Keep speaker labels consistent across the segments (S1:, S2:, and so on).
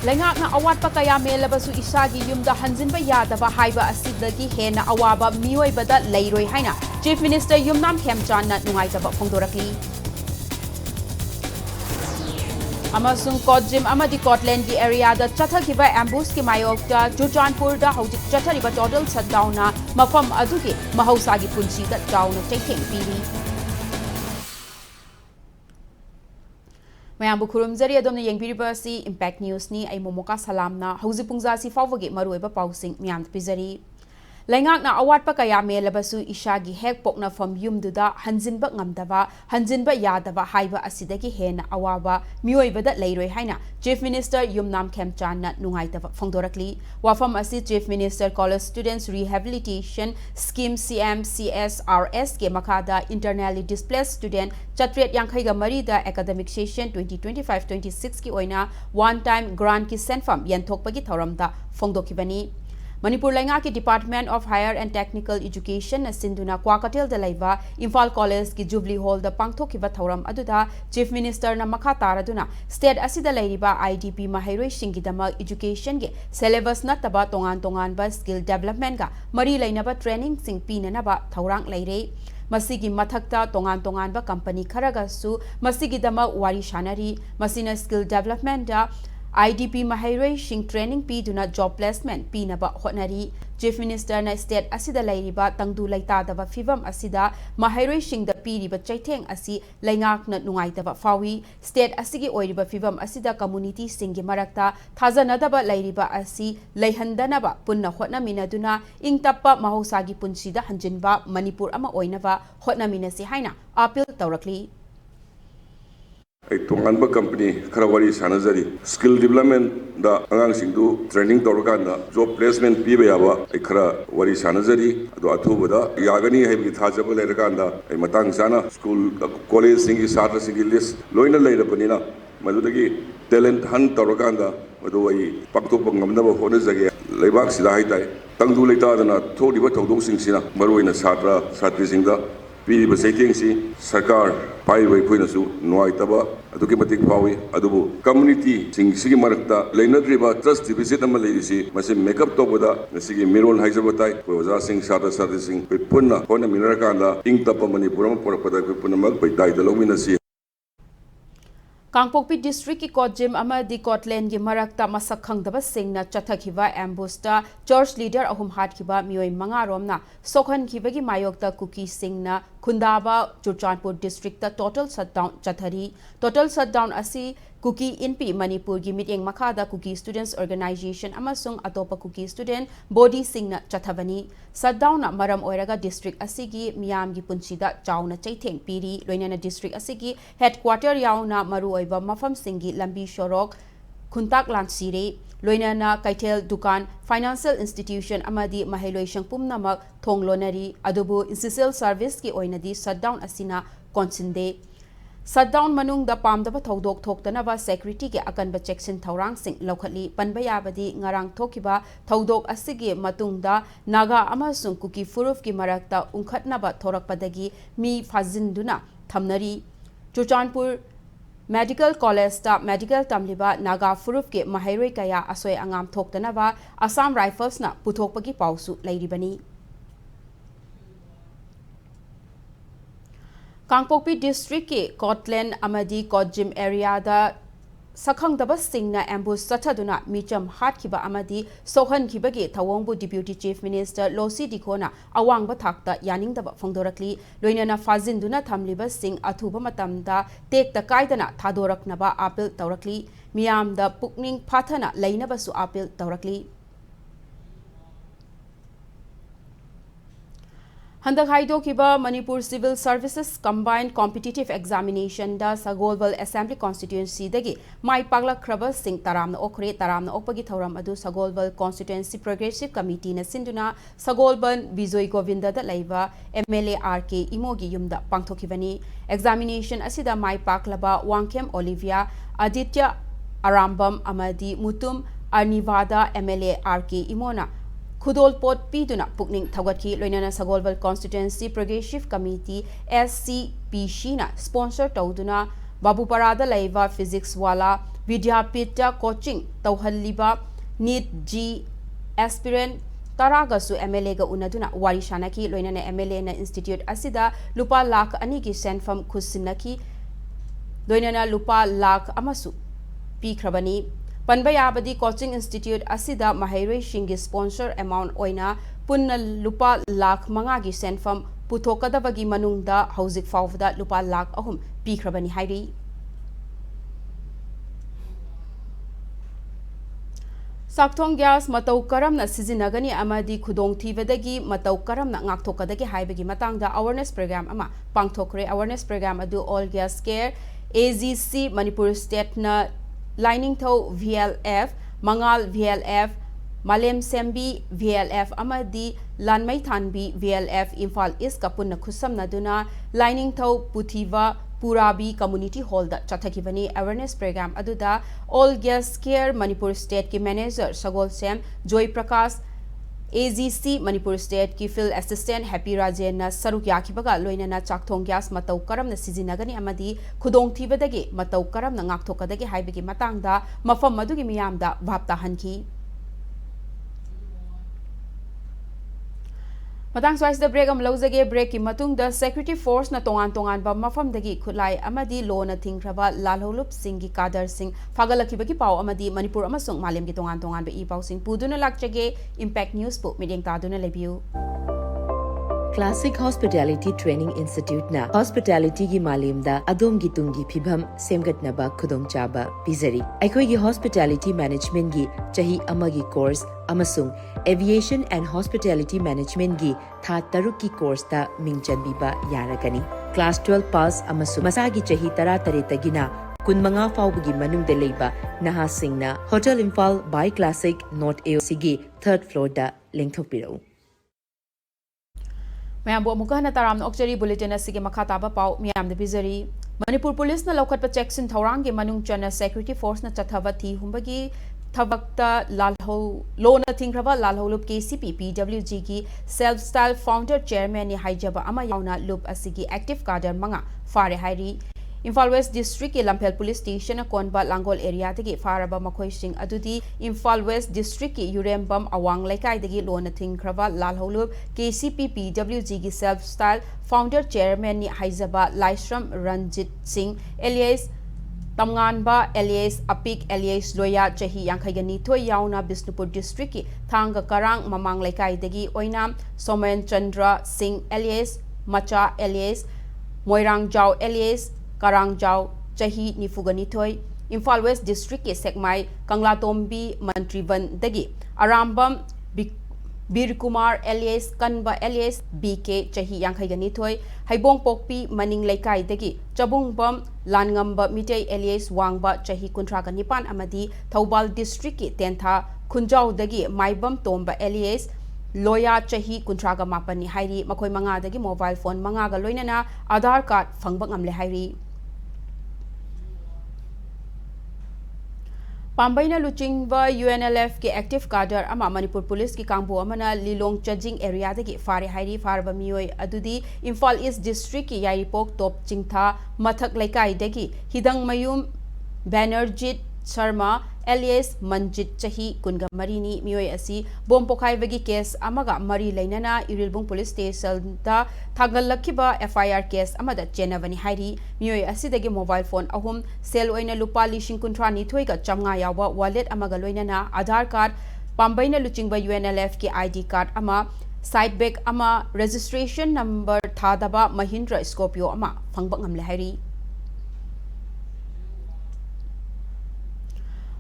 S1: Lengakna awat pa kaya melabasu isagi yumda hanjinba yadaba haiba asidagi hena awaba miyoibada leiroi haina Chief Minister Yumnam Khemchandna nungaitaba phongdorakli amasung Kodjim amadi Scotland gi area da chathakiba ambush ki mayokta Churchandpur da hojik chathariba total shutdown na mafam adugi mahausagi punsi da down taking piri Mayambu khurumjari adomna yengpiriba si Impact News ni ai momoka salamna hauji pungja si fawagi maruiba pausing myam pizari Lengakna awat pa kaya melabasu ishagi hek pokna from yumduda hanjinba ngamdaba hanjinba yadaba haiba asidagi hena awaba miyoibada leiroi haina Chief Minister Yumnam Khemchandna nungaitaba phongdorakli wafam asi Chief Minister College Students Rehabilitation Scheme CMCSRS ke makada internally displaced student chatret yankhaiga marida academic session 2025-26 ki oina one time grant ki senfam yanthokpagi thoramda phongdokibani Manipur Lenga ki Department of Higher and Technical Education na sinduna Kwakatel da laiba Imphal College ki Jubilee Hall da pangthokiba thoram aduda Chief Minister na makha taraduna state asida lairiba IDP mahairoi singidama education ge syllabus nataba tongan ba skill development ga mari lainaba training sing pinanaba thorang laire Masigi mathakta tongan ba company kharaga su masigi dama wari shanari masina skill development da IDP mahairoi shing training pi duna job placement pi na ba honari Chief Minister na state asida lairiba tangdu laita daba fivam asida mahairoi shing da pi riba chaitheng asi laingak na nungai daba fawi state asigi oiriba fivam asida community singi marakta thajana daba lairiba asi leihandana ba punna hotna minaduna ingtappa mahosagi punsida hanjinba Manipur ama oinaba hotna minasi haina appeal tawrakli
S2: Tunganba company Karawari Sanazari skill development da angang singdu training torkanda job placement pibe yaba ikara wari Sanazari do athuboda yagani haibi thajaba lerakanda matang sana school college singi satra singi list loina leirapanina madudagi talent hunt torkanda madu ai pakthokpa ngamnaba hona jage leibak sida haitai tangdu leita dana thodiba thodok singsina maruina satra satri singda Piriba Saitengsi, Sarkar, Pai Waikuinasu, Noaitaba, Adukimatik Pawi, Adubu, Community, Sing Sigi Marakta, Lainadriba, Trust Visit Amalisi, Masi Makeup Toboda, Nasigi Miron Haizabatai, Waza Sing Sata Sata Sing, Puna, Hona Minarakanda, Ing Tapa Manipuram, Porpada, Punamag, by Dai, the Lominasi.
S1: Kangpokpi district ki Kodjim amadi Scotland gi marakta masak khangdaba singna chathakhiba ambushta church leader ahum hatkhiba mioi manga romna sokhan khibagi mayokta cookie singna khundaba Churchandpur district ta total shutdown chathari total shutdown asi cookie inpi Manipur gi meeting makhada cookie students organization amasung atopa cookie student body singna chathabani shutdown na maram oiraga district asigi miyam gi punchida chauna chaitheng piri loinana district asigi headquarter yauna maru oiba mafam singi lambi shorok khuntak lansire loinana kaithel dukan financial institution amadi maheloi shangpumnamak thonglonari adubu essential service ki oinadi shutdown asina consinde Shutdown manung da pamdaba thodok thoktanaba security ke akanba checksin thorang sing lokhatli panbayabadi ngarang thokiba thodok asigi matungda naga amasung kuki furuf ki marakta ungkhatnaba thorakpadagi mi fazinduna thamnari Churchandpur Medical College ta medical tamliba naga furuf ke mahairoi kaya asoi angam thoktanaba Assam Rifles na puthokpagi pausu lairibani Kangpokpi district ke Scotland amadi Kodjim area da sakhangdaba singna ambush chathaduna micham hatkhiba amadi sohan khibagi thawongbu deputy chief minister Losi Dikhona awangba thakta yaningdaba phongdorakli loinana fazinduna thamliba sing athuba matamda tekta kaidana thadoraknaba appeal tawrakli miyamda pukning phathana lainabasu appeal tawrakli Handak Haidokiba Manipur Civil Services Combined Competitive Examination da Sagolwal Assembly Constituency dagi Mai Pagla Kraba Singh Taramna Okre Taramna Okpagi Thauram Adu Sagolwal Constituency Progressive Committee na Sinduna Sagolban Bijoy Govinda da Laiva MLA RK Imogi Yumda Pangthokibani Examination asida Mai Paklaba Wangkem Olivia Aditya Arambam Amadi Mutum Arnivada MLA RK Imona Khudol pot piduna pukning thawatki loinana Sagolwal Constituency Progressive Committee SCPC na sponsor tawduna Babuparada laiva physics wala Vidyapita coaching tauhalliba NEET G aspirant Taragasu MLA ga unaduna wari shanaki loinana MLA na institute asida lupa lakh ani ki senfam khusinaki loinana lupa lakh amasu pikrabani Panbayabadi coaching institute asida mahairoi shingi sponsor amount oina punna lupa lakh manga gi senfam puthokadabagi manungda hauzik fawda lupa lakh ahum pikrabani hairi Sakthong gas matau karamna sizinagani amadi khudong thibadagi matau karamna ngakthokadagi haibagi matangda awareness program ama pangthokre awareness program adu all gas care AGC Manipur state na lining tho VLF Mangal VLF Malem Sembi VLF amadi Lanmai Thanbi VLF Imphal East kapunna khusamna duna lining tho Puthiva Purabi Community Hall da chathakibani awareness program aduda all gas care Manipur state ki manager Sagol Sem Joy Prakash AGC Manipur state ki field assistant Happy Rajen na saruk yakibaga loinana chakthong gas matau karam na sizinagani amadi khudong thibadagi matau karam na ngakthokadagi haibagi matangda mafam madugi miyamda bhapta hanki Matang swais the break am lawzage break ki matung the security force na tongan ba mafam dagi khulai amadi lo na thingraba lalholup singh gi kadar singh fagalakibagi pau amadi manipur amasung malem gi tongan ba I pau singh puduna lakchage impact news po mideng taduna lebiu
S3: Classic Hospitality Training Institute na hospitality gi malimda adom gi tungi phibam semgatnaba khudong chaba pizari aikoi gi hospitality management gi chahi amagi course amasung aviation and hospitality management gi tha taruk ki course ta mingchanbiba yaragani class 12 pass amasung masagi chahi tara tare tagina kunmanga fawgi manungda leiba naha singna Hotel Imphal by Classic North AOC gi third floor da lengthopiro
S1: Mayambo mukahna taram okchari bulletin asige makhataba pau miyam de bizari Manipur police na lokhat pa checksin thorang ge manung chana security force na chathawa thi humbagi thabakta lalho lona thingraba lalholup KCP PWG gi self style founder chairman ni haijaba ama yauna loop asigi active cadre manga fare hairi Imphal West District ke Lampel Police Station na konba Langol area tagi faraba makhoi sing adudi Imphal West District ke Urembam Awang Laikai tagi lona thingraba lalholup KCP PWG gi self style founder chairman ni haijaba Laisram Ranjit Singh alias Tamnganba alias Apik alias Loya chahi yankhagani thoi yauna Bisnupur District ki Thanga Karang Mamang Laikai dagi oinam Somen Chandra Singh alias Macha alias Moirang Jau alias Karang Jau chahi nifugani thoi Imphal West District ke Sekmai Kanglatombi Mantrivan dagi Arambam Bir Kumar alias Kanba alias BK chahi yankhagani thoi Haibong Pokpi Maning Laikai dagi Chabungbam Langamba Mitei alias Wangba chahi kuntraga nipan amadi Thaubal District ke Tentha Khunjau dagi Maibam Tomba alias Loya chahi kuntraga mapani hairi makhoi manga dagi mobile phone manga ga loinana Aadhaar card fangbang amle hairi Pambaina Luchingba UNLF ke active cadre ama Manipur police ki kangbo amana Lilong Chajing area dagi fare hairi farba mioi adudi Imphal East District ki Yairipok Top Chingtha Mathak Laikai dagi Hidang Mayum Banerjit Sharma alias Manjit chahi kunga marini mioi asi bom pokhai bagi case amaga mari lainana Irilbung police station da thagal lakhiba FIR case amada chenavani hairi mioi asi dagi mobile phone ahum sel oina lupa lishing kuntra ni thoi ga chamnga yawa wallet amaga loinana Aadhaar card Pambaina Luchingba UNLF ki ID card ama side bag ama registration number thadaba Mahindra Scorpio ama phangbang amle hairi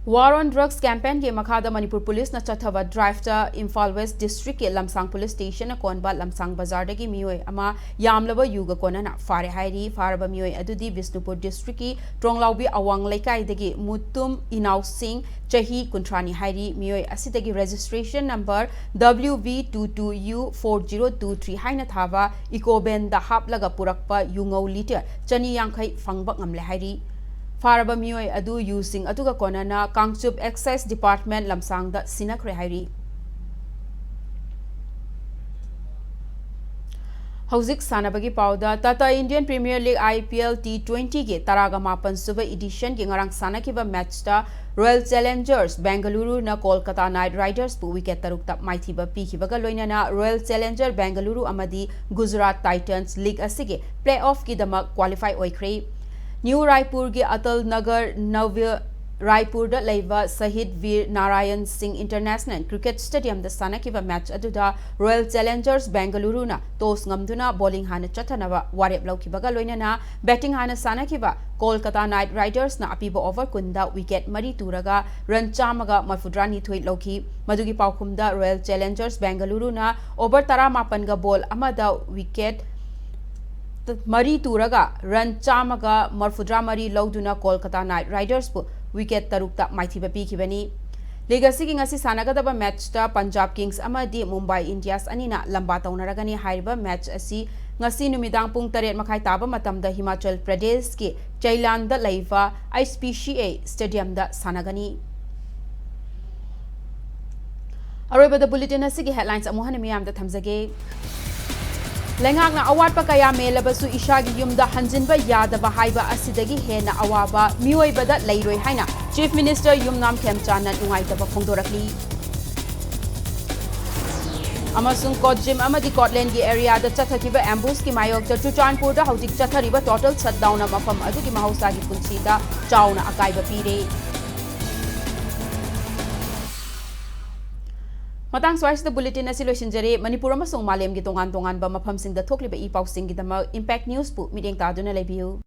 S1: War on Drugs campaign ke makhada Manipur police na chathawa drive ta Imphal West District ke Lamsang police station na konba Lamsang bazar dagi mioi ama yamlaba yuga kona na fare hairi faraba mioi adudi Bisnupur District ki Tronglaubi Awang Laikai dagi Mutum Inau Singh chahi kuntrani hairi mioi asidagi registration number WV22U4023 haina thava Ecoben da haplaga purakpa yungau liter chani yankhai fangbak ngamle hairi Faraba mioi adu using atuga konana Kangchup Excise Department Lamsang da sinakre hairi Hauzik Sanabagi Pauda, Tata Indian Premier League IPL T20 ke Taraga Mapan Suba Edition ke ngarang Sanakiba match ta Royal Challengers Bengaluru na Kolkata Knight Riders pu wicket tarukta maithiba pikibaga loinana Royal Challenger Bengaluru amadi Gujarat Titans League asige playoff ki damak qualify oikhre. New Raipur ge Atal Nagar Navya Raipur da leiva Sahid Veer Narayan Singh International Cricket Stadium da sanakiba match aduda Royal Challengers Bengaluru na toss ngamduna bowling hana chathanaba warep laukibaga loinana batting hana sanakiba Kolkata Knight Riders na apiba over kunda wicket mari turaga run chamaga marfudrani thui lauki madugi paukhumda Royal Challengers Bengaluru na over tara mapan ga ball amada wicket mari turaga run chamaga marfudra mari lauduna Kolkata Knight Riders pu wicket tarukta maithiba pikibani legacy ki ngasi sanagadaba match ta Punjab Kings amadi Mumbai Indians anina lamba taunaragani haiba match asi ngasi numidang pung 8 makhai taba matamda Himachal Pradesh ki Chailan da leiva ISPCA Stadium da sanagani aroba da bulletin asi ki headlines amuhana miyam da thamjage Lengak na awat pa kaya melabasu ishagi yumda hanjinba yadaba haiba asidagi hena awaba miyoibada leiroi haina Chief Minister Yumnam Khemchan na ungaitaba phongdorakli Amasung Kotjim amadi Scotland gi area da chathakiba ambush ki mayok da Chuchanpur da hautik chathariba total shutdown mafam adugi mahausa gi punchi da chauna akaiba pire Matang swais the bulletin asi loisinjare Manipur amasung malem gi tongan ba mafamsing da thokliba I pausing gi dama Impact News pu meeting taduna lebiu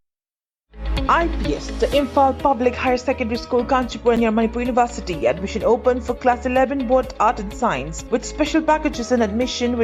S4: IPS, the Imphal Public Higher Secondary School, Kanchipur near Manipur University. Admission open for Class 11 Board Art and Science with special packages and admission with